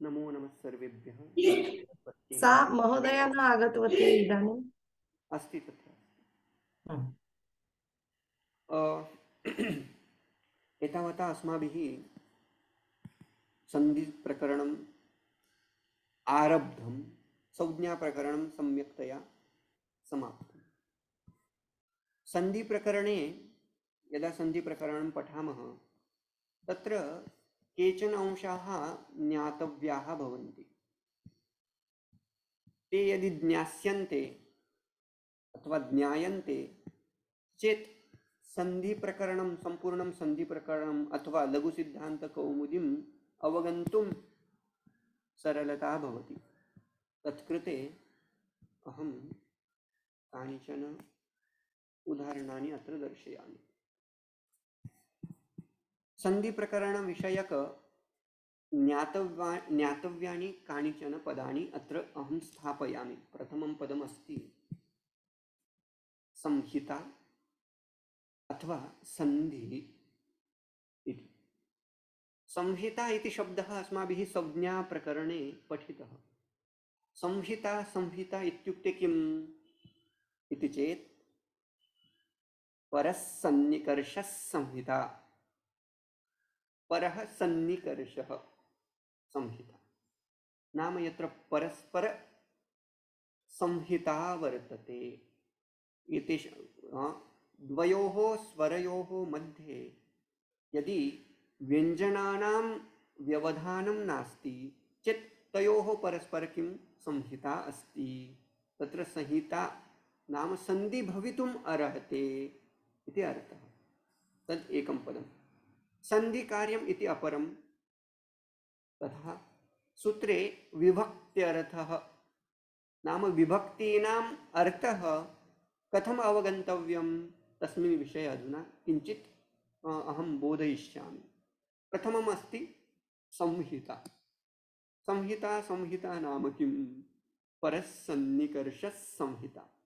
नमो नमः सर्वेभ्यः। सा महोदया न आगतवती इदानीं। अस्ति तत्र। हम्म। एतावता अस्माभिः सन्धिप्रकरणम् आरब्धं, संज्ञाप्रकरणं सम्यक्तया समाप्तम्। सन्धिप्रकरणे यदा सन्धिप्रकरणं पठामः तत्र केचन अंशाः ज्ञातव्याः भवन्ति। ते यदि ज्ञास्यन्ते अथवा ज्ञायन्ते चेत् सन्धिप्रकरणं सम्पूर्णं सन्धिप्रकरणम् अथवा लघुसिद्धान्तकौमुदीम् अवगन्तुं सरलता भवति। तत्कृते अहं कानिचन उदाहरणानि अत्र दर्शयामि। सन्धिप्रकरणविषयक ज्ञातव्यानि कानिचन पदानि अत्र अहं स्थापयामि। प्रथमं पदमस्ति संहिता अथवा सन्धिः इति। संहिता इति शब्दः अस्माभिः संज्ञाप्रकरणे पठितः। संहिता इत्युक्ते किम् इति चेत् परसन्निकर्षः संहिता, परः सन्निकर्षः संहिता नाम यत्र परस्पर संहिता वर्तते। इति द्वयोः स्वरयोः मध्ये यदि व्यञ्जनानां व्यवधानं नास्ति चेत् तयोः परस्पर किं संहिता अस्ति। तत्र संहिता नाम सन्धि भवितुम् अर्हते इति अर्थः। तद् एकं पदं। सन्धिकार्यम् इति अपरं। तथा सूत्रे विभक्त्यर्थः नाम विभक्तीनाम् अर्थः कथम् अवगन्तव्यं तस्मिन् विषये अधुना किञ्चित् अहं बोधयिष्यामि। प्रथमम् अस्ति संहिता। संहिता नाम किं? परसन्निकर्षः संहिता।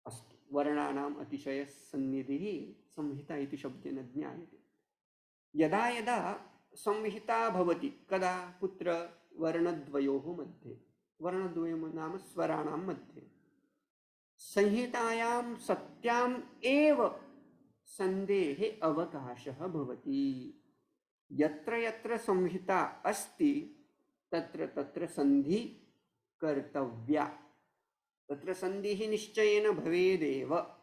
अस्तु, वर्णानाम् अतिशयसन्निधिः संहिता इति शब्देन ज्ञायते। यदा यदा संहिता भवति, कदा, कुत्र? वर्णद्वयोः मध्ये। वर्णद्वयं नाम स्वराणां मध्ये। संहितायां सत्याम् एव सन्धेः अवकाशः भवति। यत्र यत्र संहिता अस्ति तत्र तत्र सन्धि कर्तव्या। तत्र सन्धिः निश्चयेन भवेदेव।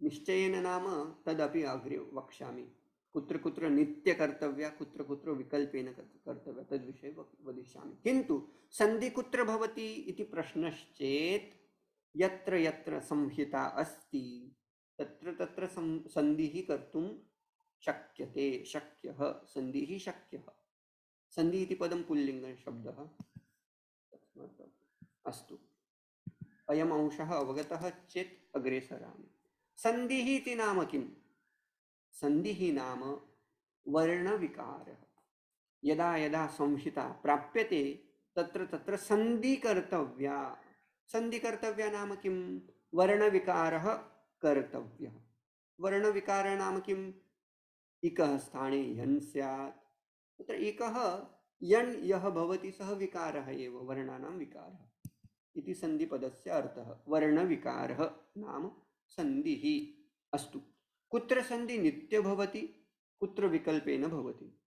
निश्चयेन नाम तदपि अग्रे वक्ष्यामि। कुत्र कुत्र नित्यकर्तव्या, कुत्र कुत्र विकल्पेन कर्तव्या, तद्विषये वदिष्यामि। किन्तु सन्धि कुत्र भवति इति प्रश्नश्चेत् यत्र यत्र संहिता अस्ति तत्र तत्र सन्धिः कर्तुं शक्यते, शक्यः, सन्धिः शक्यः। सन्धि इति पदं पुल्लिङ्गशब्दः। अस्तु, अयम् अंशः अवगतः चेत् अग्रे सरामि। सन्धिः इति नाम किम्? सन्धिः नाम वर्णविकारः। यदा यदा संहिता प्राप्यते तत्र तत्र सन्धि कर्तव्या। सन्धि कर्तव्या नाम किं? वर्णविकारः कर्तव्यः। वर्णविकारः नाम किम्? इकः स्थाने यन् स्यात्। तत्र इकः यन् यः भवति सः विकारः एव, वर्णानां विकारः इति सन्धिपदस्य अर्थः। वर्णविकारः नाम सन्धिः। अस्तु, कुत्र सन्धि नित्य भवति, कुत्र विकल्पेन भवति?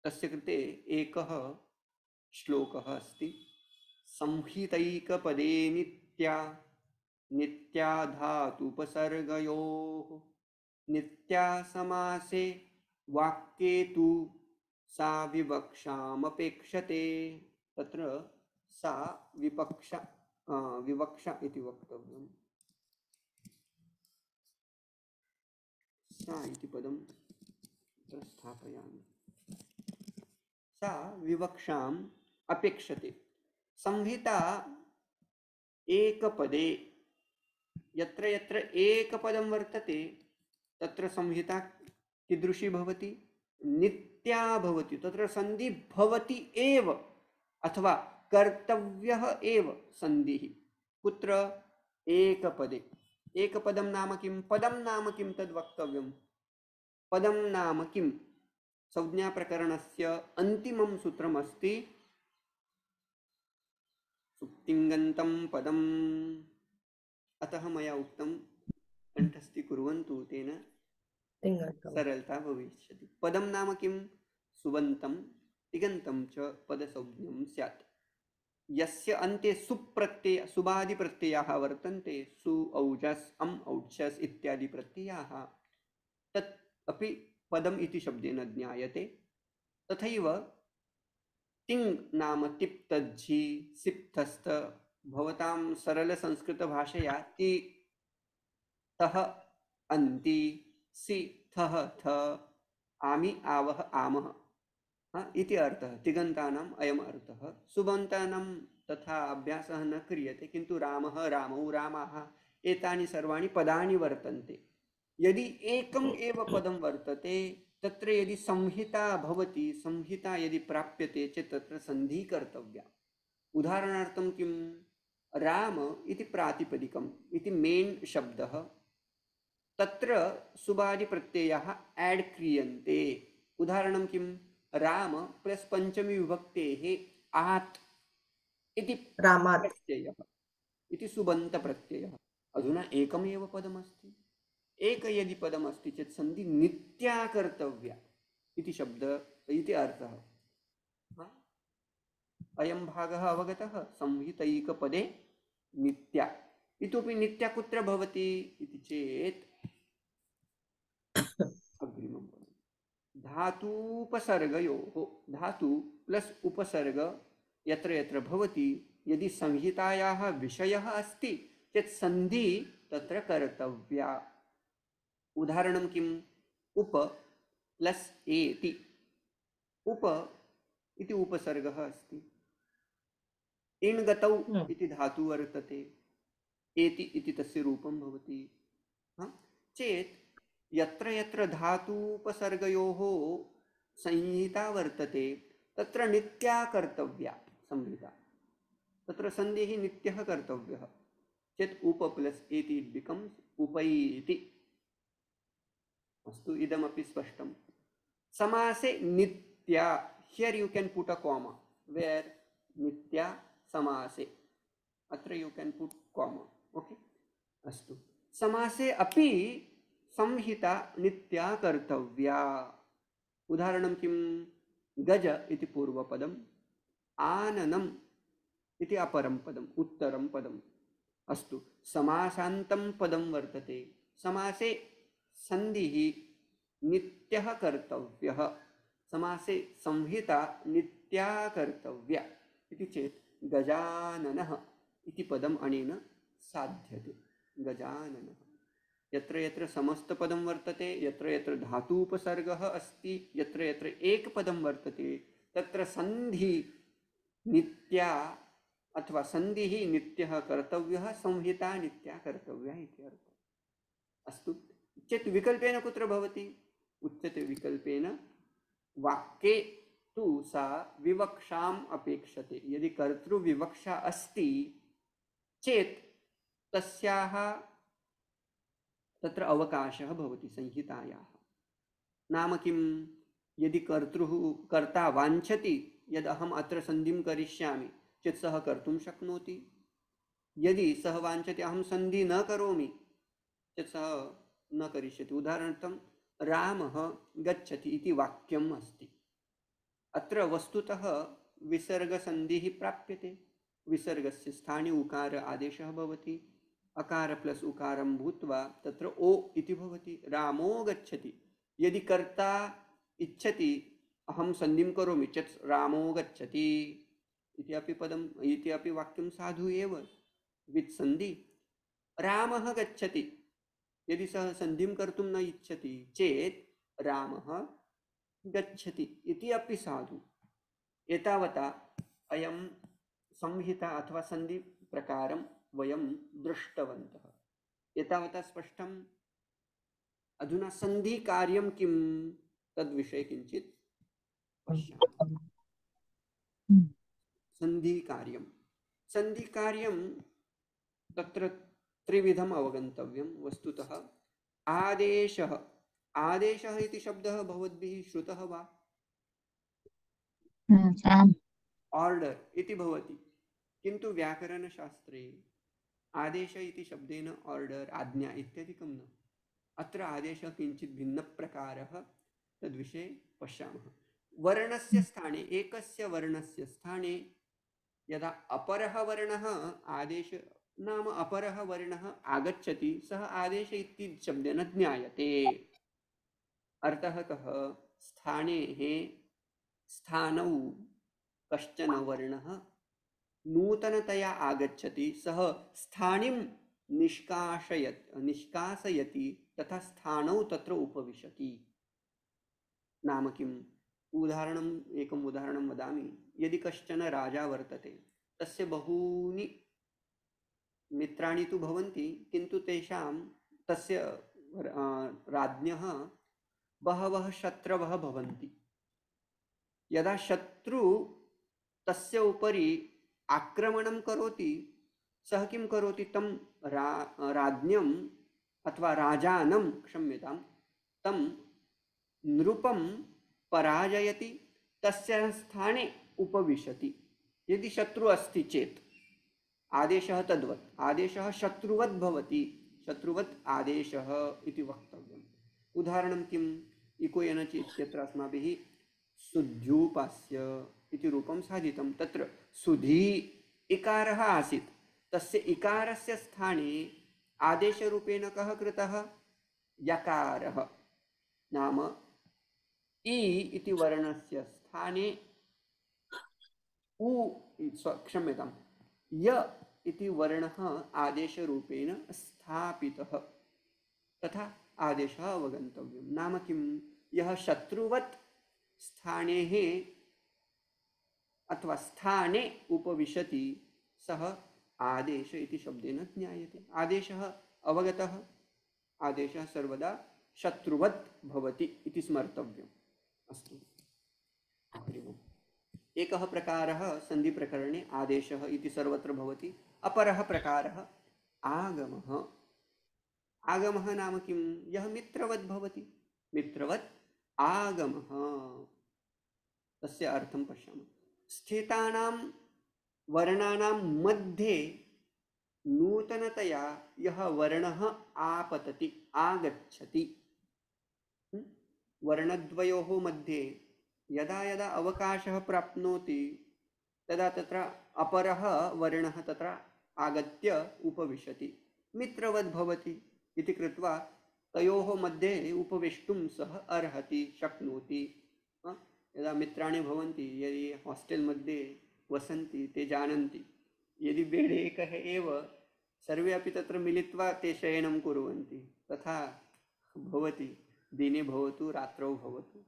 तस्य कृते एकः श्लोकः अस्ति। संहितैकपदे नित्या, नित्या धातुपसर्गयोः, नित्या समासे वाक्ये तु सा विवक्षामपेक्षते। तत्र सा विवक्षा इति वक्तव्यम्। सा इति पदं स्थापयामि। सा विवक्षाम् अपेक्षते। संहिता एकपदे, यत्र यत्र एकपदं वर्तते तत्र संहिता कीदृशी भवति? नित्या भवति। तत्र सन्धि भवति एव अथवा कर्तव्यः एव सन्धिः। कुत्र? एकपदे। एकपदं नाम किं? पदं नाम किं? तद् वक्तव्यं। पदं नाम किं? संज्ञाप्रकरणस्य अन्तिमं सूत्रमस्ति सुप्तिङ्गन्तं पदम्। अतः मया उक्तं कण्ठस्थीकुर्वन्तु, तेन तिङन्तं सरलता भविष्यति। पदं नाम किं? सुबन्तं तिङन्तं च पदसंज्ञं स्यात्। यस्य अन्ते सुप्रत्यय सुबादिप्रत्ययाः वर्तन्ते, सु औजस् अम् औक्षस् इत्यादि प्रत्ययाः, तत् अपि पदम् इति शब्देन ज्ञायते। तथैव तिङ् नाम तिप्तज्झि सिप्तस्थ, भवतां सरलसंस्कृतभाषया ति तः अन्ति, सि थः थ, आमि आवः आमः इति अर्थः। तिङन्तानाम् अयम् अर्थः। सुबन्तानां तथा अभ्यासः न क्रियते, किन्तु रामः रामौ रामाः एतानि सर्वाणि पदानि वर्तन्ते। यदि एकम् एव पदं वर्तते, तत्र यदि संहिता भवति, संहिता यदि प्राप्यते चेत् तत्र सन्धिः कर्तव्या। उदाहरणार्थं किं? राम इति प्रातिपदिकम् इति मेन् शब्दः, तत्र सुबादिप्रत्ययाः ऐड् क्रियन्ते। उदाहरणं किं? राम प्लस पंचमी विभक्तेः आत् इति रामात् प्रत्ययः, इति सुबन्त प्रत्ययः। अधुना एकमेव पदमस्ति, एक यदि पदमस्ति चेत् सन्धि नित्या कर्तव्या इति शब्द इति अर्थः। अयं भागः अवगतः? संहितैकपदे नित्या। इतोपि नित्या कुत्र भवति इति चेत् अग्रिमं पदम्, धातूपसर्गयोः, धातु प्लस उपसर्ग यत्र यत्र भवति, यदि संहितायाः विषयः अस्ति चेत् सन्धि तत्र कर्तव्या। उदाहरणं किम्? उप प्लस एति, उप इति उपसर्गः अस्ति, इण् गतौ इति धातु वर्तते, एति इति तस्य रूपं भवति। चेत् यत्र यत्र धातूपसर्गयोः संहिता वर्तते तत्र नित्या कर्तव्या संहिता, तत्र सन्धिः नित्यः कर्तव्यः। चेत् उप प्लस एति इट बिकम्स उपैति। अस्तु, इदमपि स्पष्टं। समासे नित्या, here you can put a comma, where नित्या समासे, अत्र you can put comma, okay. अस्तु, समासे अपि संहिता नित्या कर्तव्या। उदाहरणं किं? गज इति पूर्वपदम्, आननम् इति अपरं पदम्, उत्तरं पदम्। अस्तु, समासान्तं पदं वर्तते, समासे सन्धिः नित्यः कर्तव्यः, समासे संहिता नित्या कर्तव्या इति चेत् गजाननः इति पदम् अनेन साध्यते। गजाननः, यत्र यत्र समस्तपदं वर्तते, यत्र यत्र धातूपसर्गः अस्ति, यत्र यत्र एकपदं वर्तते, तत्र सन्धि नित्या अथवा सन्धिः नित्यः कर्तव्यः, संहिता नित्या कर्तव्या इति अर्थः। अस्तु, चेत् विकल्पेन कुत्र भवति? उच्यते विकल्पेन वाक्ये तु सा विवक्षाम् अपेक्षते। यदि कर्तृविवक्षा अस्ति चेत् तस्याः तत्र अवकाशः भवति संहितायाः। नाम किं? यदि कर्ता वाञ्छति यद् अहम् अत्र सन्धिं करिष्यामि चेत् सः कर्तुं शक्नोति। यदि सः वाञ्छति अहं सन्धि न करोमि चेत् सः न करिष्यति। उदाहरणार्थं रामः गच्छति इति वाक्यम् अस्ति, अत्र वस्तुतः विसर्गसन्धिः प्राप्यते। विसर्गस्य स्थाने उकार आदेशः भवति, अकार प्लस उकारं भूत्वा तत्र ओ इति भवति। रामो गच्छति, यदि कर्ता इच्छति अहं सन्धिं करोमि चेत् रामो गच्छति इति अपि पदम्, इति अपि वाक्यं साधु एव वित् सन्धि। रामः गच्छति, यदि सः सन्धिं कर्तुं न इच्छति चेत् रामः गच्छति इति अपि साधु। एतावता अयं संहिता अथवा सन्धि प्रकारं वयं दृष्टवन्तः। एतावता स्पष्टम्। अधुना सन्धि कार्यं किं तद्विषये किञ्चित् पश्यामः। सन्धि कार्यं तत्र त्रिविधम् अवगन्तव्यं। वस्तुतः आदेशः, आदेशः इति शब्दः भवद्भिः श्रुतः वा? आम्। आर्डर् इति भवति, किन्तु व्याकरणशास्त्रे आदेश इति शब्देन आर्डर्, आज्ञा इत्यादिकं न। अत्र आदेशः किञ्चित् भिन्नप्रकारः, तद्विषये पश्यामः। वर्णस्य स्थाने, एकस्य वर्णस्य स्थाने यदा अपरः वर्णः आदेश नाम अपरः वर्णः आगच्छति, सः आदेश इति शब्देन ज्ञायते। अर्थः कः? स्थानेः स्थानौ कश्चन वर्णः नूतनतया आगच्छति, सः स्थानिं निष्कासयति तथा स्थानौ तत्र उपविशति। नाम किम्? एकम् उदाहरणं वदामि। यदि कश्चन राजा वर्तते, तस्य बहूनि मित्राणि तु भवन्ति, किन्तु तस्य राज्ञः बहवः शत्रवः भवन्ति। यदा शत्रु तस्य उपरि आक्रमणं करोति, सः किं करोति? तं राज्ञम् अथवा राजानं, क्षम्यतां, तं नृपं पराजयति, तस्य स्थाने उपविशति। यदि शत्रु अस्ति चेत् आदेशः तद्वत्, आदेशः शत्रुवत् भवति, शत्रुवत् आदेशः इति वक्तव्यम्। उदाहरणं किम्? इको एनचि इत्यत्र अस्माभिः सुध्यूपास्य इति रूपं साधितं। तत्र सुधी इकारः आसीत्, तस्य इकारस्य स्थाने आदेशरूपेण कः कृतः? यकारः। नाम इ इति वर्णस्य स्थाने क्षम्यतां, य इति वर्णः आदेशरूपेण स्थापितः, तथा आदेशः अवगन्तव्यः। नाम किं? यः शत्रुवत् स्थानेः अथवा स्थाने उपविशति, सः आदेश इति शब्देन ज्ञायते। आदेशः अवगतः, आदेशः सर्वदा शत्रुवत् भवति इति स्मर्तव्यम्। अस्तु, एकः प्रकारः सन्धिप्रकरणे आदेशः इति सर्वत्र भवति। अपरः प्रकारः आगमः। आगमः नाम किं? यः मित्रवत् भवति, मित्रवत् आगमः। तस्य अर्थं पश्यामः। स्थितानां वर्णानां मध्ये नूतनतया यः वर्णः आपतति, आगच्छति, वर्णद्वयोः मध्ये यदा यदा अवकाशः प्राप्नोति, तदा तत्र अपरः वर्णः तत्र आगत्य उपविशति, मित्रवत् भवति इति कृत्वा तयोः मध्ये उपवेष्टुं सः अर्हति, शक्नोति। यदा मित्राणि भवन्ति, यदि हास्टेल् मध्ये वसन्ति, ते जानन्ति, यदि बेड् एकः एव, सर्वे अपि तत्र मिलित्वा ते शयनं कुर्वन्ति। तथा भवति, दिने भवतु रात्रौ भवतु।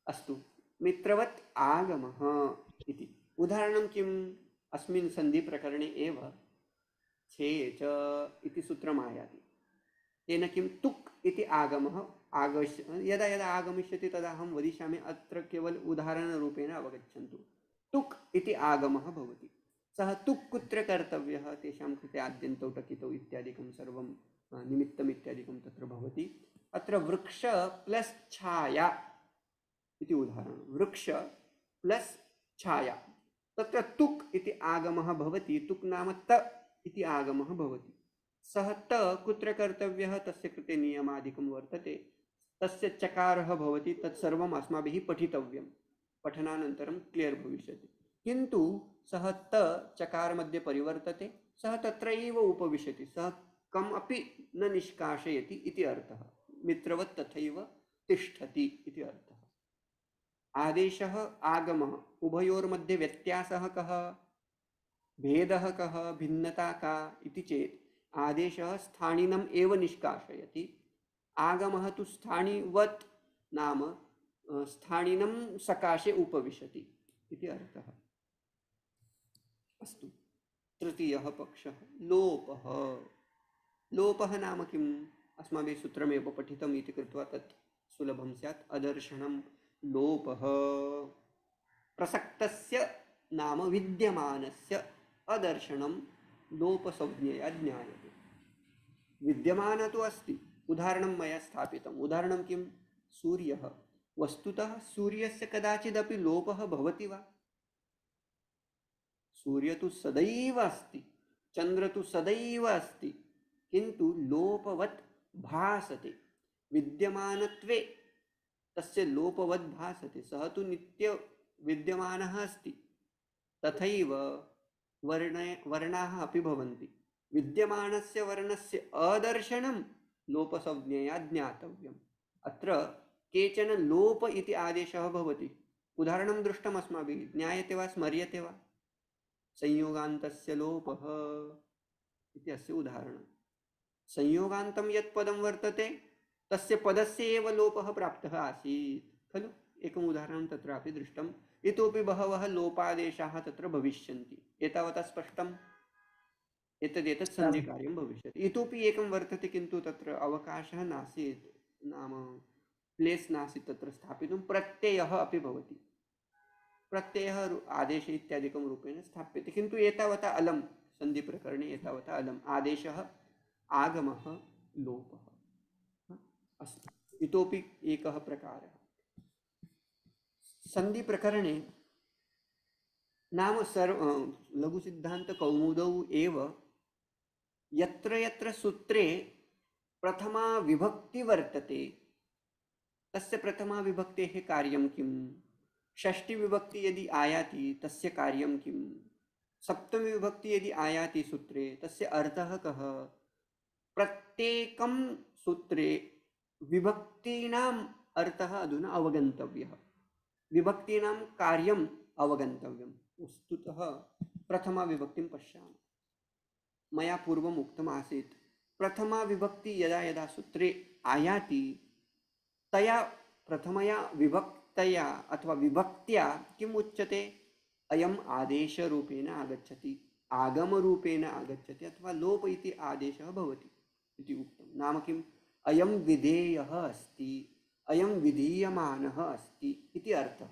अस्तु, मित्रवत् आगमः इति उदाहरणं किम्? अस्मिन् सन्धिप्रकरणे एव छे च इति सूत्रम् आयाति। तेन किं? तुक् इति आगमः यदा यदा आगमिष्यति तदा अहं वदिष्यामि, अत्र केवल उदाहरणरूपेण अवगच्छन्तु। तुक् इति आगमः भवति। सः तुक् कुत्र कर्तव्यः? तेषां कृते आद्यन्तौ टकितौ इत्यादिकं सर्वं निमित्तम् इत्यादिकं तत्र भवति। अत्र वृक्ष प्लस् छाया इति उदाहरणं। वृक्ष प्लस् छाया, तत्र तुक् इति आगमः भवति। तुक् नाम त इति आगमः भवति। सः त कुत्र कर्तव्यः? तस्य कृते नियमादिकं वर्तते। तस्य चकारः भवति, तत्सर्वम् अस्माभिः पठितव्यं। पठनानन्तरं क्लियर् भविष्यति। किन्तु सः त चकार मध्ये परिवर्तते, सः तत्र एव उपविशति, सः कम् अपि न निष्कासयति इति अर्थः। मित्रवत् तथैव तिष्ठति इति अर्थः। आदेशः आगमः, उभयोर्मध्ये व्यत्यासः कः? भेदः कः? भिन्नता का इति चेत्, आदेशः स्थानिनम् एव निष्कासयति, आगमः तु स्थानिवत्, नाम स्थानिनं सकाशे उपविशति इति अर्थः। अस्तु, तृतीयः पक्षः लोपः। लोपः नाम किम्? अस्माभिः सूत्रमेव पठितम् इति कृत्वा तत् सुलभं स्यात्। अदर्शनं लोपः। प्रसक्तस्य नाम विद्यमानस्य अदर्शनं लोपसंज्ञया ज्ञायते। विद्यमान तु अस्ति, उदाहरणं मया स्थापितम्। उदाहरणं किं? सूर्यः। वस्तुतः सूर्यस्य कदाचिदपि लोपः भवति वा? सूर्य तु सदैव अस्ति, चंद्र तु सदैव अस्ति, किन्तु लोपवत् भासते। विद्यमानत्वे तस्य लोपवत् भासते, सः तु नित्य विद्यमानः अस्ति। तथैव वर्णाः अपि भवन्ति। विद्यमानस्य वर्णस्य अदर्शनं लोपसंज्ञया ज्ञातव्यम्। अत्र केचन लोप इति आदेशः भवति। उदाहरणं दृष्टम् अस्माभिः, ज्ञायते वा, स्मर्यते वा? संयोगान्तस्य लोपः इति अस्य उदाहरणं। संयोगान्तं यत् पदं वर्तते तस्य पदस्य एव लोपः प्राप्तः आसीत् खलु। एकम् उदाहरणं तत्रापि दृष्टम्। इतोपि बहवः लोपादेशाः तत्र भविष्यन्ति। एतावता स्पष्टम्? एतदेतत् सन्धिकार्यं भविष्यति। इतोपि एकं वर्तते, किन्तु तत्र अवकाशः नासीत्, नाम प्लेस् नासीत् तत्र स्थापितुं। प्रत्ययः अपि भवति। प्रत्ययः आदेश इत्यादिकं रूपेण स्थाप्यते, किन्तु एतावता अलम्। सन्धिप्रकरणे एतावता अलम्। आदेशः, आगमः, लोपः। अस्तु, इतोपि एकः प्रकारः सन्धिप्रकरणे, नाम लघुसिद्धान्तकौमुदौ एव यत्र यत्र सूत्रे प्रथमा विभक्ति वर्तते तस्य प्रथमा विभक्तेः कार्यं किम्? षष्ठी विभक्ति यदि आयाति तस्य कार्यं किम्? सप्तमी विभक्ति यदि आयाति सूत्रे तस्य अर्थः कः? प्रत्येकं सूत्रे विभक्तीनाम् अर्थः अधुना अवगन्तव्यः, विभक्तीनां कार्यम् अवगन्तव्यम्। वस्तुतः प्रथमा विभक्तिं पश्यामः। मया पूर्वम् उक्तमासीत्, प्रथमा विभक्ति यदा यदा सूत्रे आयाति तया प्रथमया विभक्तया अथवा विभक्त्या किम् उच्यते? अयम् आदेशरूपेण आगच्छति, आगमरूपेण आगच्छति, अथवा लोप इति आदेशः भवति इति उक्तं। नाम किम्? अयं विधेयः अस्ति, अयं विधीयमानः अस्ति इति अर्थः।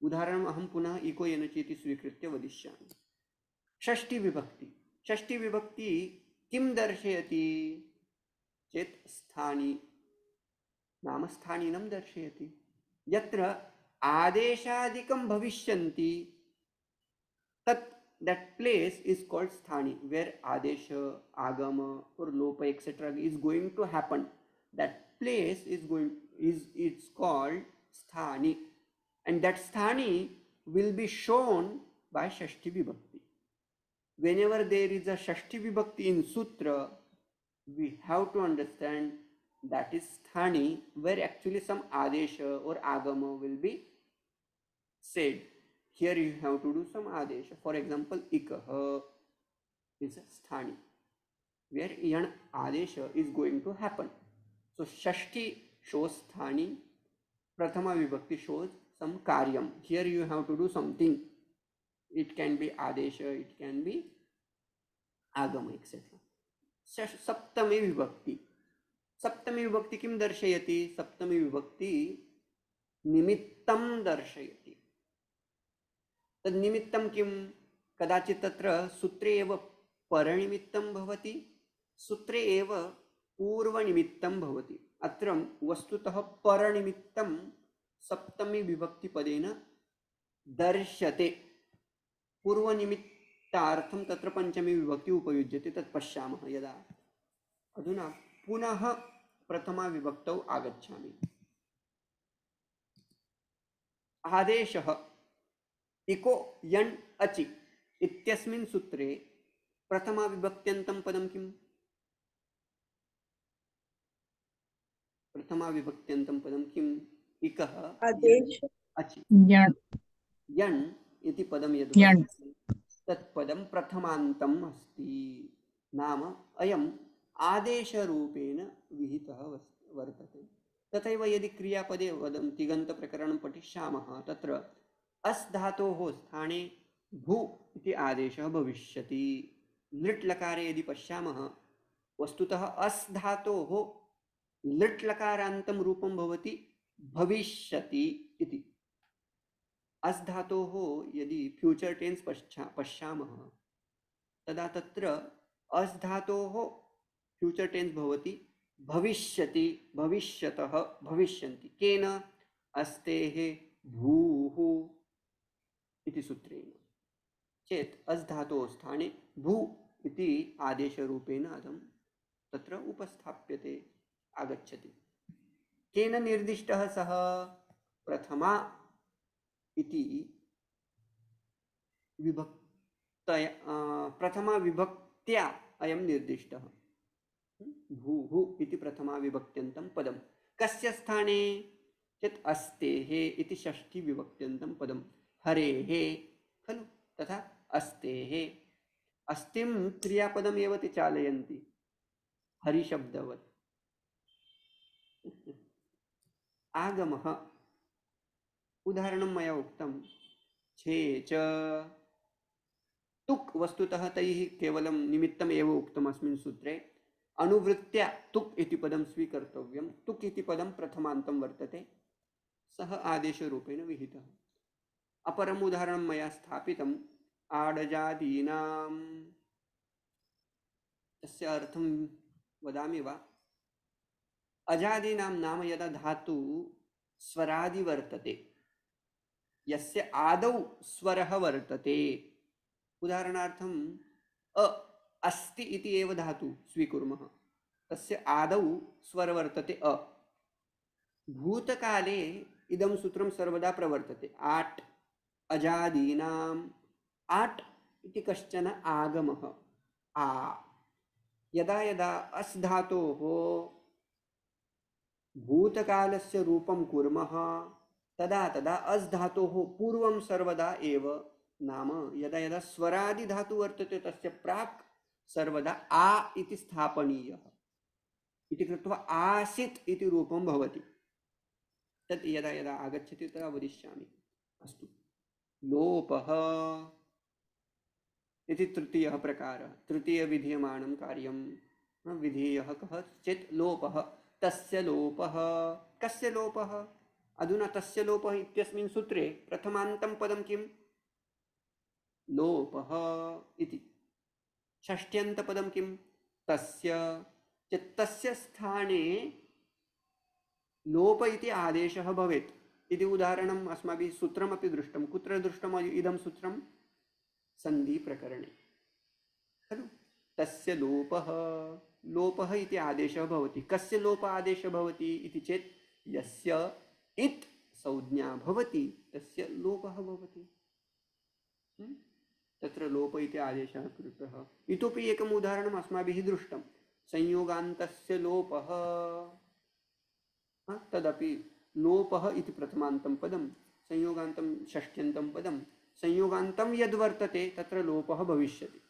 उदाहरणम् अहं पुनः इको एनचि इति स्वीकृत्य वदिष्यामि। षष्ठी विभक्ति, षष्ठी विभक्ति किं दर्शयति चेत् स्थानी, नाम स्थानीनं दर्शयति। यत्र आदेशादिकं भविष्यन्ति तत् that place is called sthani, where adesha, agama or lopa etc is going to happen. That place is called sthani, and that sthani will be shown by shashti vibhakti. Whenever there is a shashti vibhakti in sutra, we have to understand that is sthani, where actually some adesha or agama will be said. Here you have to do some adesha. For example, ikah is a sthani, where yan adesha is going to happen. So shashti shows sthani, prathama vibhakti shows some karyam. Here you have to do something. It can be adesha, it can be agama, etc. Saptami vibhakti. Saptami vibhakti kim darshayati? Saptami vibhakti nimittam darshayati. तन्निमित्तं किं? कदाचित् तत्र सूत्रे एव परनिमित्तं भवति, सूत्रे एव पूर्वनिमित्तं भवति। अत्र वस्तुतः परनिमित्तं सप्तमी विभक्तिपदेन दर्श्यते। पूर्वनिमित्तार्थं तत्र पंचमी विभक्ति उपयुज्यते, तत् पश्यामः यदा। अधुना पुनः प्रथमा विभक्तौ आगच्छामि। आदेशः इको यण् अचि इत्यस्मिन् सूत्रे प्रथमा विभक्त्यन्तं पदं किम्? प्रथमा विभक्त्यन्तं पदं किम्? इकः अचि। यण् इति पदं यद् तत् पदं प्रथमान्तम् अस्ति। नाम अयम् आदेशरूपेण विहितः वर्तते। तथैव यदि क्रियापदे वदं तिङन्तप्रकरणं पठिष्यामः, तत्र अस् धातोः स्थाने भू इति आदेशः भविष्यति। लृट् लकारे यदि पश्यामः, वस्तुतः अस् धातोः लृट् लकारान्तं रूपं भवति भविष्यति इति। अस् धातोः यदि फ्यूचर टेन्स पश्यामः तदा तत्र अस् धातोः फ्यूचर टेन्स भवति भविष्यति भविष्यतः भविष्यन्ति केन अस्तेः भूः इति सूत्रेण चेत् अस् धातोः स्थाने भू इति आदेशरूपेण अधं तत्र उपस्थाप्यते आगच्छति केन निर्दिष्टः सः प्रथमा इति विभक्तया प्रथमा विभक्त्या अयं निर्दिष्टः भूः इति प्रथमा विभक्त्यन्तं पदं कस्य स्थाने चेत् अस्तेः इति षष्ठी विभक्त्यन्तं पदं हरेः खलु तथा अस्तेः अस्तिं क्रियापदमेव ते चालयन्ति हरिशब्दवत् आगमः उदाहरणं मया उक्तं छे च तुक् वस्तुतः तैः केवलं निमित्तम् एव उक्तम् अस्मिन् सूत्रे अनुवृत्त्या तुक् इति पदं स्वीकर्तव्यं तुक् इति पदं प्रथमान्तं वर्तते सः आदेशरूपेण विहितः अपरम् उदाहरणं मया स्थापितम् आडजादीनां तस्य अर्थं वदामि वा अजादीनां नाम यदा धातु स्वरादि वर्तते यस्य आदौ स्वरः वर्तते उदाहरणार्थं अ अस्ति इति एव धातु स्वीकुर्मः तस्य आदौ स्वर वर्तते अ भूतकाले इदं सूत्रं सर्वदा प्रवर्तते आट् अजादीनाम् आट् इति कश्चन आगमः आ यदा यदा अस् धातोः भूतकालस्य रूपं कुर्मः तदा तदा अस् धातोः पूर्वं सर्वदा एव नाम यदा यदा स्वरादि धातु वर्तते तस्य प्राक् सर्वदा आ इति स्थापनीयः इति कृत्वा आसीत् इति रूपं भवति तत् यदा यदा आगच्छति तदा वदिष्यामि अस्तु लोपः इति तृतीयः प्रकारः तृतीयविधीयमानं कार्यं विधेयः कः चेत् लोपः तस्य लोपः कस्य लोपः अधुना तस्य लोपः इत्यस्मिन् सूत्रे प्रथमान्तं पदं किं लोपः इति षष्ठ्यन्तपदं किं तस्य चेत् तस्य स्थाने लोप इति आदेशः भवेत् इति उदाहरणम् अस्माभिः सूत्रमपि दृष्टं कुत्र दृष्टम् इदं सूत्रं सन्धिप्रकरणे खलु तस्य लोपः लोपः इति आदेशः भवति कस्य लोप आदेशः भवति इति चेत् यस्य इत् संज्ञा भवति तस्य लोपः भवति तत्र लोप इति आदेशः कृतः इतोपि एकम् उदाहरणम् अस्माभिः दृष्टं संयोगान्तस्य लोपः तदपि लोपः इति प्रथमान्तं पदं संयोगान्तं षष्ठ्यन्तं पदं संयोगान्तं यद् वर्तते तत्र लोपः भविष्यति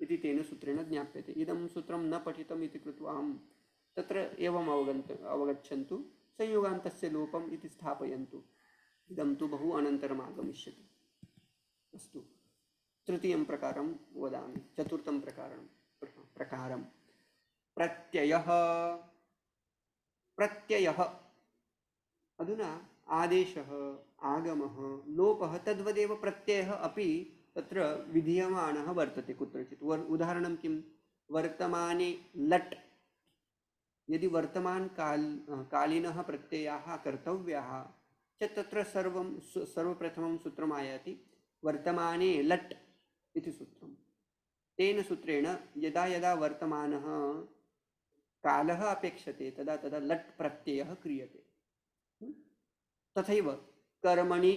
इति तेन सूत्रेण ज्ञाप्यते इदं सूत्रं न पठितम् इति कृत्वा अहं तत्र एवम् अवगच्छन्तु संयोगान्तस्य लोपम् इति स्थापयन्तु इदं तु बहु अनन्तरम् आगमिष्यति अस्तु तृतीयं प्रकारं वदामि चतुर्थं प्रकारं प्रत्ययः प्रत्ययः अधुना आदेशः आगमः लोपः तद्वदेव प्रत्ययः अपि तत्र विधीयमानः वर्तते कुत्रचित् उदाहरणं किं वर्तमाने लट् यदि वर्तमानकालीनः प्रत्ययाः कर्तव्याः चेत् तत्र सर्वप्रथमं सूत्रम् आयाति वर्तमाने लट् इति सूत्रं तेन सूत्रेण यदा यदा वर्तमानः कालः अपेक्षते तदा तदा लट् प्रत्ययः क्रियते तथैव कर्मणि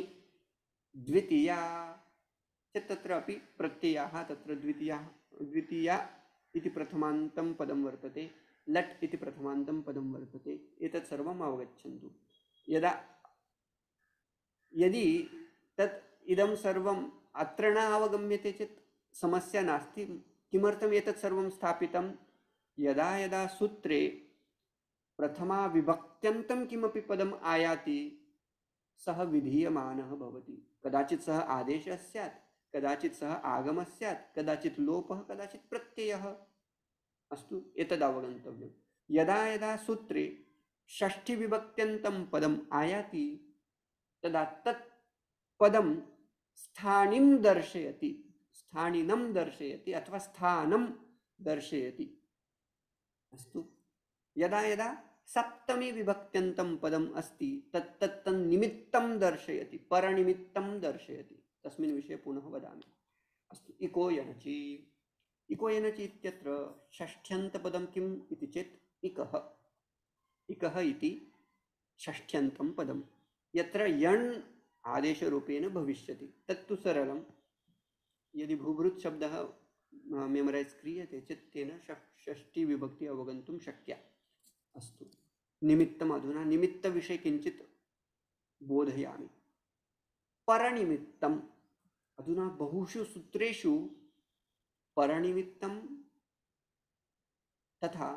द्वितीया चेत् तत्र अपि प्रत्ययाः तत्र द्वितीया इति प्रथमान्तं पदं वर्तते लट् इति प्रथमान्तं पदं वर्तते एतत् सर्वम् अवगच्छन्तु यदि तत् इदं सर्वम् अत्र न अवगम्यते चेत् समस्या नास्ति किमर्थम् एतत् सर्वं स्थापितं यदा यदा सूत्रे प्रथमा विभक्त्यन्तं किमपि पदम् आयाति सः विधीयमानः भवति कदाचित् सः आदेशः स्यात् कदाचित् सः आगमः स्यात् कदाचित् लोपः कदाचित् प्रत्ययः अस्तु एतद् अवगन्तव्यं यदा यदा सूत्रे षष्ठीविभक्त्यन्तं पदम् आयाति तदा तत् पदं स्थानिं दर्शयति स्थानिनं दर्शयति अथवा स्थानं दर्शयति अस्तु यदा यदा सप्तमी विभक्त्यन्तं पदम् अस्ति तत्तत् निमित्तं दर्शयति, परनिमित्तं दर्शयति। तस्मिन् विषये पुनः वदामि। अस्तु, इको यणचि। इको यणचि इत्यत्र षष्ठ्यन्तपदं किम् इति चेत् इकः। इकः इति षष्ठ्यन्तं पदं यत्र यण् आदेशरूपेण भविष्यति। तत्तु सरलं। यदि भूभृत् शब्दः मेमरैस् क्रियते चेत् तेन षष्ठी विभक्ति अवगन्तुं शक्या। अस्तु, निमित्तम् अधुना निमित्तविषये किञ्चित् बोधयामि। परनिमित्तम् अधुना बहुषु सूत्रेषु परनिमित्तं तथा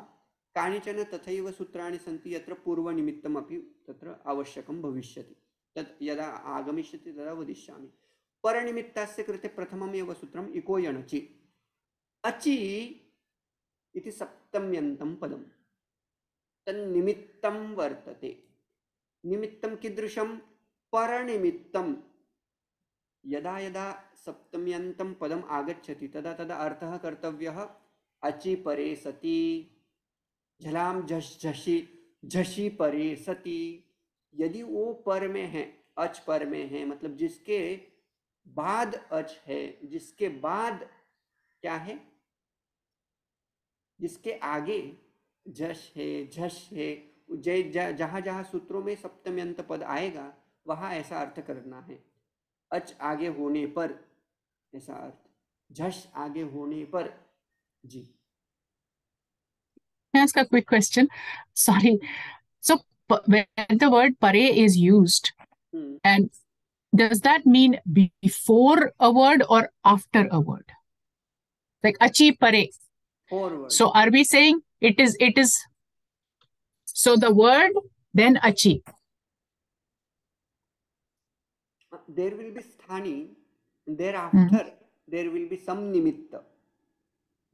कानिचन तथैव सूत्राणि सन्ति यत्र पूर्वनिमित्तमपि तत्र आवश्यकं भविष्यति। तत् यदा आगमिष्यति तदा वदिष्यामि। परनिमित्तस्य कृते प्रथममेव सूत्रम् इको यणचि। अचि इति सप्तम्यन्तं पदं तन्निमित्तं वर्तते। निमित्तं कीदृशं? परनिमित्तं। यदा यदा सप्तम्यन्तं पदम् आगच्छति तदा तदा अर्थः कर्तव्यः अचि परे सति, झलां झष झषि झषि परे सति। यदि वो पर में है, अच पर में है, मतलब जिसके बाद अच है, जिसके बाद क्या है, जिसके आगे झष है, झष है, जहां जहां सूत्रों में सप्तम्यंत पद आएगा वहां ऐसा अर्थ करना है। अच आगे होने पर ऐसा अर्थ, झष आगे होने पर। जी, Can I ask a quick question? Sorry. So when the word pare is used, and does that mean before a word or after a word? Like achi pare. forward. So are we saying it is so the word then achi? There will be sthani, thereafter there will be some nimitta.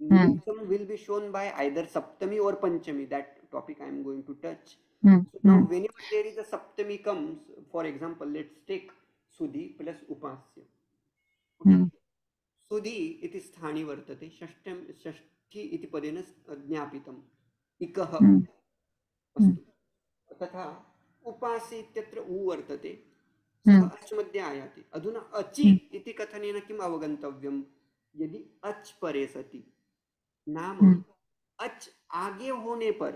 Nimittam will be shown by either saptami or panchami. That topic I am going to touch. So now whenever there is a saptami comes, for example, let's take sudhi plus upasya. Okay. सुधि इति स्थानी वर्तते, षष्ठी इति पदेन ज्ञापितम् इकः। अस्तु, तथा उपासि इत्यत्र उ वर्तते, सः अच् मध्ये आयाति। अधुना अचि इति कथनेन किम् अवगन्तव्यम्? यदि अच् परे सति, नाम अच आगे होने पर,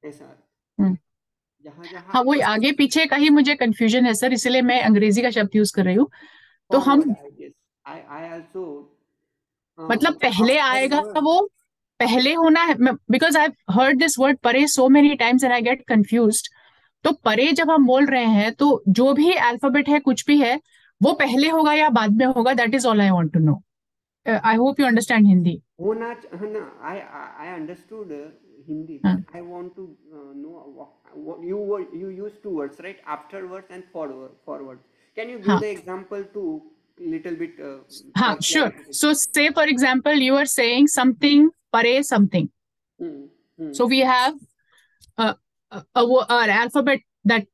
ऐसा जहां जहां हाँ, वही आगे पीछे का ही मुझे कंफ्यूजन है सर, इसलिए मैं अंग्रेजी का शब्द यूज कर रही हूँ। तो हम I also मतलब पहले आएगा वो पहले होना है, because I heard this word परे so many times and I get confused. तो परे जब हम बोल रहे हैं तो जो भी अल्फाबेट है, कुछ भी है, वो पहले होगा या बाद में होगा? That is all I want to know. I hope you understand Hindi. होना I understood Hindi, but I want to know what you use two words, right? Afterwards and forward. Can you give the example to little bit? Sure. So say for example you are saying something pare something. So we have an alphabet that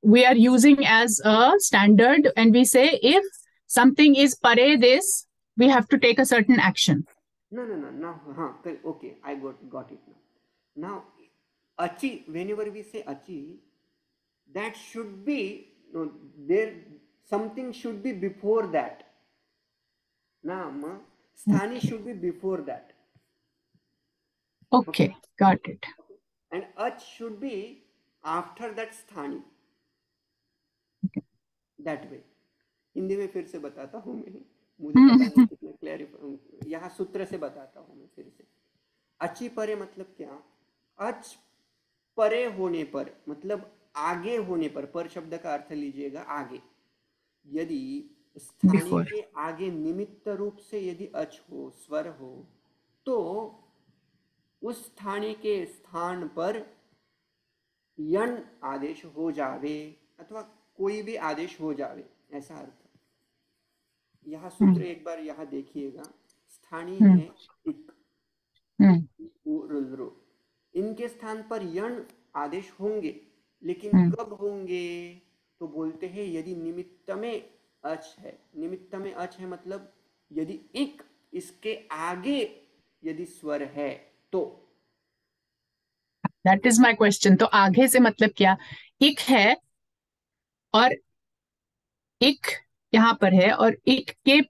we are using as a standard, and we say if something is pare this, we have to take a certain action. No. Okay, I got it now. Now, achi, whenever we say achi, that should be, there something should be before that. Now, sthani should be before that. Okay, got it. And ach should be after that sthani. Okay. That way. Hindi में फिर से बताता हूँ मैं, मुझे पता नहीं कितना क्लैरिफाई, यहाँ सूत्र से बताता हूँ मैं फिर से। अची परे मतलब क्या? अच परे होने पर मतलब आगे होने पर शब्द का अर्थ लीजिएगा आगे। यदि स्थानी के आगे निमित्त रूप से यदि अच हो, स्वर हो, तो उस स्थानी के स्थान पर यण आदेश हो जावे अथवा कोई भी आदेश हो जावे, ऐसा अर्थ। यह सूत्र एक बार यहाँ देखिएगा। स्थानी है इक, इनके स्थान पर यण आदेश होंगे, लेकिन कब होंगे? तो बोलते हैं यदि निमित्त में अच है। निमित्त में अच है मतलब यदि इक इसके आगे यदि स्वर है तो। That is my question. तो आगे से मतलब क्या, इक है और इक यहाँ पर है और इक के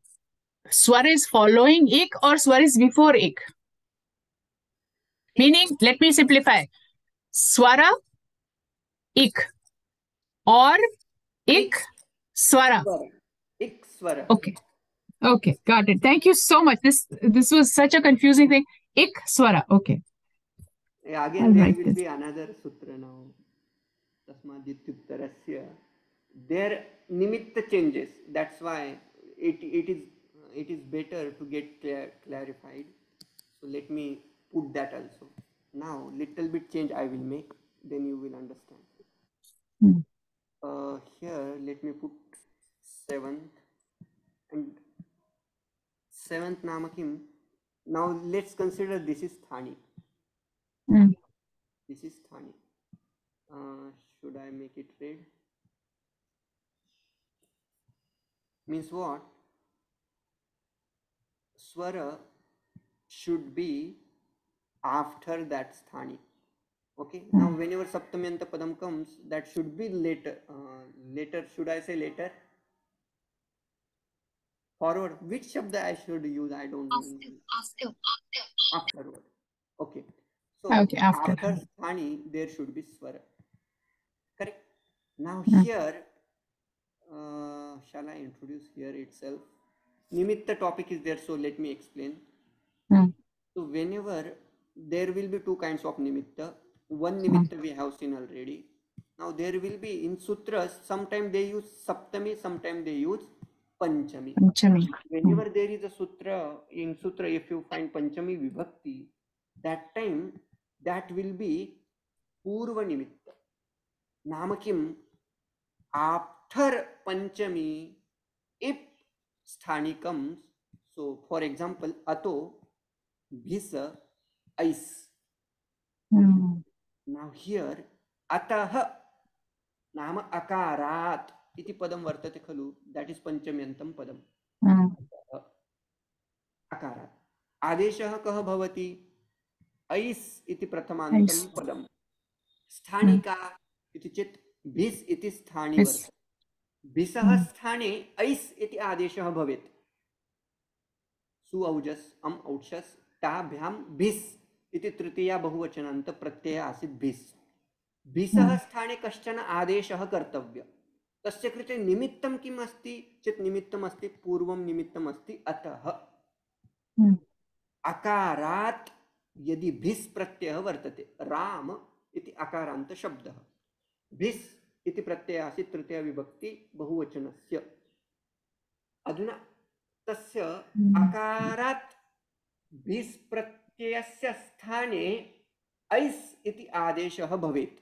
स्वर इज फॉलोइंग इक और स्वर इज बिफोर इक, मीनिंग लेट मी सिंप्लीफाई, स्वर इक और इक स्वर। स्वर, इक स्वर। Okay okay, got it, thank you so much, this was such a confusing thing. Ik swara, okay, Again, I'll there write will this. be another sutra now. Tasmadityuttarasya. Their nimitta changes. That's why it is better to get clarified. So let me put that also. Now, little bit change I will make. Then you will understand. Here, let me put seventh and seventh namakim. Now let's consider this is Thani. This is Thani. Should I make it red? Means what? Swara should be after that Sthani. Okay. Now whenever Saptamyanta Padam comes, that should be later. Later, should I say later? Forward. Which shabda I should use? I don't know. Afterward. Okay. So Okay, after. Sthani, there should be Swara. Correct. Now here, shall I introduce here itself? Nimitta topic is there, so let me explain. So whenever there will be two kinds of nimitta. One nimitta we have seen already. Now there will be in sutras, sometimes they use saptami, sometimes they use panchami. Whenever there is a sutra, in sutra if you find panchami vibhakti, that time that will be purva nimitta. Namakim, after panchami, if sthani comes, so for example, ato bhisa ais. Now here atah नाम अकारात् इति पदं वर्तते खलु, that is पंचम्यन्तं पदम्. अकारात् आदेशः कः भवति, ice इति प्रथमान्तं पदं. स्थानिका इति चेत् भिस् इति स्थाने वर्तते. भिसः स्थाने ऐस् इति आदेशः भवेत्. सु औजस् अम् औक्षस् ताभ्यां भिस् इति तृतीया बहुवचनान्त प्रत्ययः आसीत् भिस्. भिसः स्थाने कश्चन आदेशः कर्तव्यः. तस्य कृते निमित्तं किम् अस्ति चेत् निमित्तम् अस्ति पूर्वं निमित्तम् अस्ति अतः. अकारात् यदि भिस् प्रत्ययः वर्तते, राम इति अकारान्त शब्दः, भिस् इति प्रत्ययः आसीत् तृतीया विभक्ति बहुवचनस्य. अधुना तस्य अकारात् भिस् प्रत्ययस्य स्थाने ऐस् इति आदेशः भवेत्.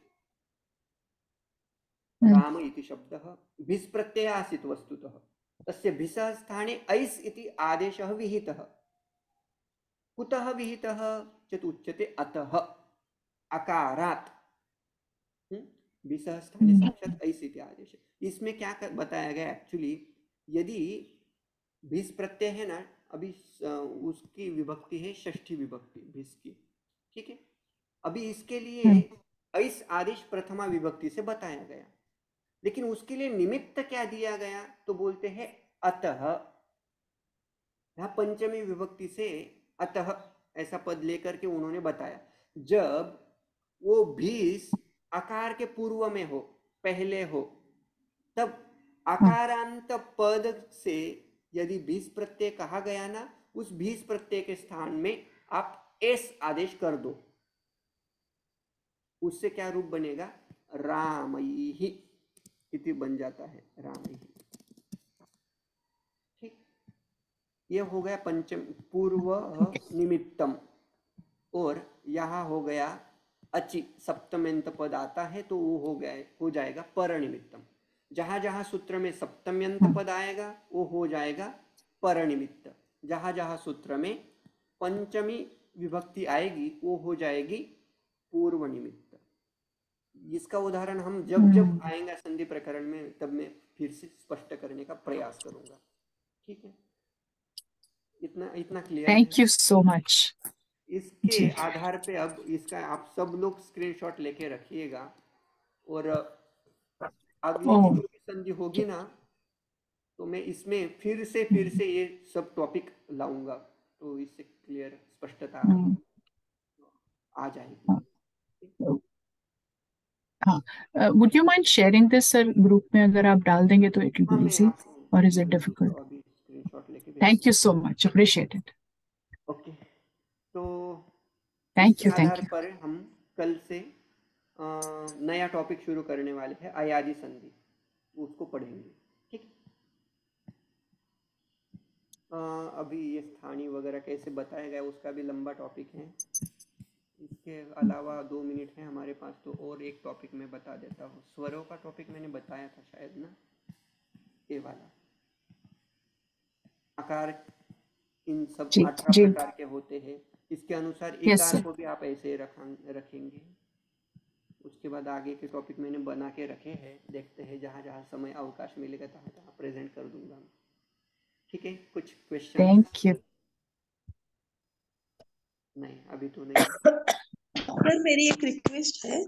राम इति शब्दः भिस् प्रत्ययः आसीत् वस्तुतः, तस्य भिसः स्थाने ऐस् इति आदेशः विहितः. कुतः विहितः चेत् उच्यते अतः, अकारात्. भिसः स्थाने साक्षात् ऐस् इति आदेश. इसमें क्या बताया गया एक्चुअली, यदि भिस् प्रत्यय है ना, अभी उसकी विभक्ति है षष्ठी विभक्ति भिस् की, ठीक है. अभी इसके लिए ऐस् आदेश प्रथमा विभक्ति से बताया गया, लेकिन उसके लिए निमित्त क्या दिया गया, तो बोलते हैं अतः. यहाँ पंचमी विभक्ति से अतः ऐसा पद लेकर के उन्होंने बताया. जब वो भीस आकार के पूर्व में हो, पहले हो, तब आकारांत पद से यदि भीस प्रत्यय कहा गया ना, उस भीस प्रत्यय के स्थान में आप एस आदेश कर दो. उससे क्या रूप बनेगा, रामैहि इति बन जाता है, रामैहि. ठीक, ये हो गया पंचम पूर्व निमित्तम. और यहाँ हो गया अचि, सप्तम्यंत पद आता है तो वो हो जाएगा पर निमित्तम. जहां जहां सूत्र में सप्तम्यंत पद आएगा वो हो जाएगा पर निमित्त. जहां जहां सूत्र में पंचमी विभक्ति आएगी वो हो जाएगी पूर्व निमित्त. इसका उदाहरण हम जब जब आएंगे संधि प्रकरण में, तब मैं फिर से स्पष्ट करने का प्रयास करूंगा. ठीक है, इतना clear. Thank you so much. इसके जी आधार पे अब इसका आप सब लोग स्क्रीनशॉट लेके रखिएगा, और अगली की ओह जो भी संधि होगी ना, तो मैं इसमें फिर से ये सब टॉपिक लाऊंगा, तो इससे क्लियर स्पष्टता आ जाएगी। हाँ, would you mind sharing this sir group में? अगर आप डाल देंगे तो इट विल हाँ, बी मैं इजी, आपको और इज इट बिल्कुल डिफिकल्ट? अभी स्क्रीनशॉट लेके भेज थैंक दूँ। You so much, appreciate it. Okay, तो थैंक इसके यू, थैंक आधार यू। पर हम कल से नया टॉपिक शुरू करने वाले हैं, अयादी संधि, उसको पढ़ेंगे। ठीक है। अभी ये स्थानीय वगैरह कैसे बताया गया उसका भी लंबा टॉपिक है। इसके अलावा 2 मिनट है हमारे पास, तो और एक टॉपिक मैं बता देता हूँ। स्वरों का टॉपिक मैंने बताया था शायद ना, ये वाला आकार, इन सब जी 18 जी, प्रकार के होते हैं। इसके अनुसार यस इकार सर। को भी आप ऐसे रखेंगे। उसके बाद आगे के टॉपिक मैंने बना के रखे हैं, देखते हैं जहाँ जहाँ समय अवकाश मिलेगा तहाँ तहाँ प्रेजेंट कर दूंगा मैं। ठीक है, कुछ क्वेश्चंस? Thank you. नहीं, अभी तो नहीं है। सर मेरी एक रिक्वेस्ट है,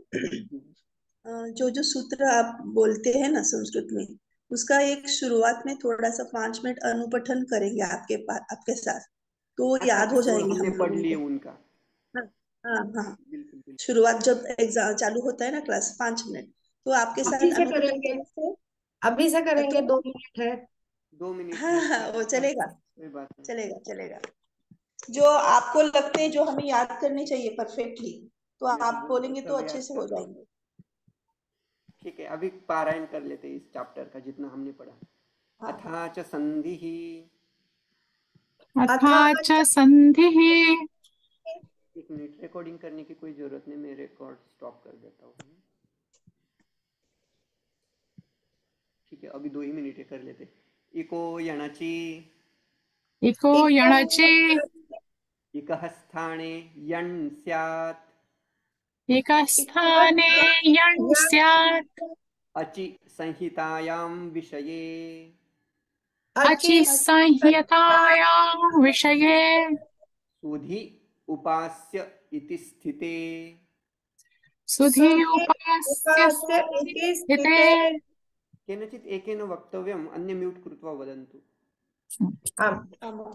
जो जो सूत्र आप बोलते हैं ना संस्कृत में, उसका एक शुरुआत में थोड़ा सा 5 मिनट अनुपठन करेंगे आपके पास, आपके साथ, तो अच्छा याद अच्छा, हो जो जाएंगे हमने हम पढ़ लोगों लिए को। उनका। हाँ हाँ हाँ। बिल्कुल बिल्कुल। शुरुआत जब एग्जाम चालू होता है ना, क्लास 5 मिनट, तो आपके अभी साथ से अनुपठन करेंगे, करने से अभी से करेंगे, अच्छा। 2 मिनट है। 2 मिनट हाँ है हाँ, तो वो चलेगा, कोई बात नहीं। चलेगा चलेगा। जो आपको लगते हैं, जो हमें याद करने चाहिए परफेक्टली, तो आप वो बोलेंगे तो सब अच्छे याद से कर हो लेंगे। जाएंगे। ठीक है, अभी पारायण कर लेते हैं इस चैप्टर का जितना हमने पढ़ा। हाँ। अथा च संधिः। अथा अथा च संधिः। 1 मिनट, रिकॉर्डिंग करने की कोई जरूरत नहीं, मैं रिकॉर्ड स्टॉप कर देता हूँ। ठीक है, अभी 2 ही मिनट कर लेते। इको यणचि। इको यणचि। इकः स्थाने यण् स्यात्। एकस्थाने यण् स्यात्। अचि संहितायां विषये। अचि संहितायां विषये। सुधि उपास्य इति स्थिते। सुधि उपास्य उपास्य इति स्थिते। स्थिते। केनचित् एकेन वक्तव्यम्, अन्य म्यूट् कृत्वा वदन्तु। आम्। आमां।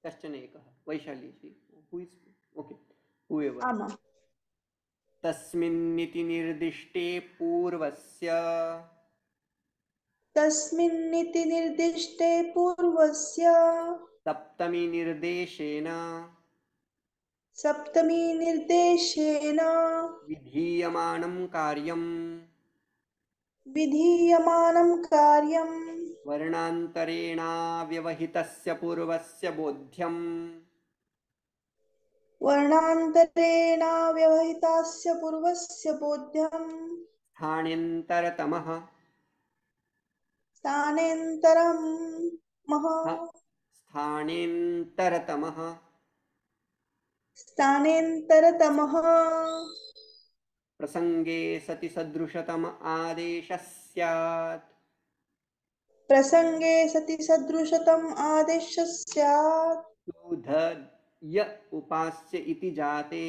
कश्चन एकः, वैशाली जी, हु इस्, ओके, हुएवर। आमां। तस्मिन्निति निर्दिष्टे पूर्वस्य। तस्मिन्निति निर्दिष्टे पूर्वस्य सप्तमी निर्देशेन सप्तमी निर्देशेन विधीयमानं कार्यं विधीयमानं कार्यं वर्णान्तरेणाव्यवहितस्य पूर्वस्य बोध्यम् वर्णान्तरेण व्यवहितस्य पूर्वस्य बोध्यं स्थानेन्तरतमः स्थानेन्तरं मह स्थानेन्तरतमः स्थानेन्तरतमः प्रसंगे सति सदृशतम आदेशः स्यात्। प्रसंगे सति सदृशतम आदेशः स्यात्। सुधय उपास्य इति जाते।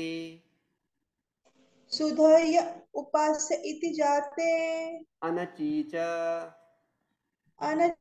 सुधय उपास्य इति जाते अनचि च अन